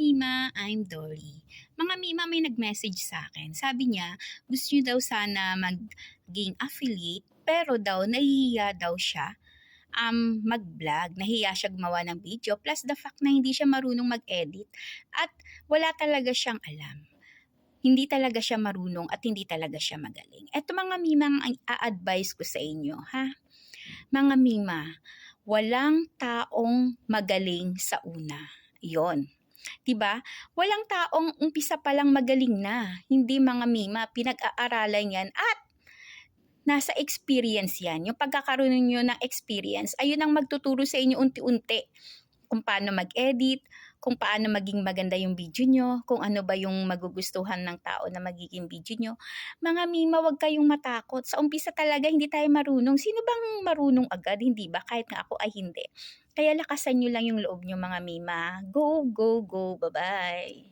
Mima, I'm Dory. Mga Mima, may nag-message sa akin. Sabi niya, gusto niyo daw sana maging affiliate, pero daw nahihiya daw siya mag-vlog. Nahiya siya gumawa ng video. Plus the fact na hindi siya marunong mag-edit at wala talaga siyang alam. Hindi talaga siya marunong at hindi talaga siya magaling. Eto mga Mima, ang a-advise ko sa inyo, ha? Mga Mima, walang taong magaling sa una. Yon. 'Di ba? Walang taong umpisa pa lang magaling na. Hindi mga Mima, pinag-aaralan 'yan at nasa experience 'yan. Yung pagkakaroon niyo ng experience, ayun ang magtuturo sa inyo unti-unti kung paano mag-edit, kung paano maging maganda yung video nyo, kung ano ba yung magugustuhan ng tao na magiging video nyo. Mga Mima, wag kayong matakot. Sa umpisa talaga, hindi tayo marunong. Sino bang marunong agad? Hindi ba? Kahit nga ako ay hindi. Kaya lakasan nyo lang yung loob nyo mga Mima. Go, go, go. Bye-bye.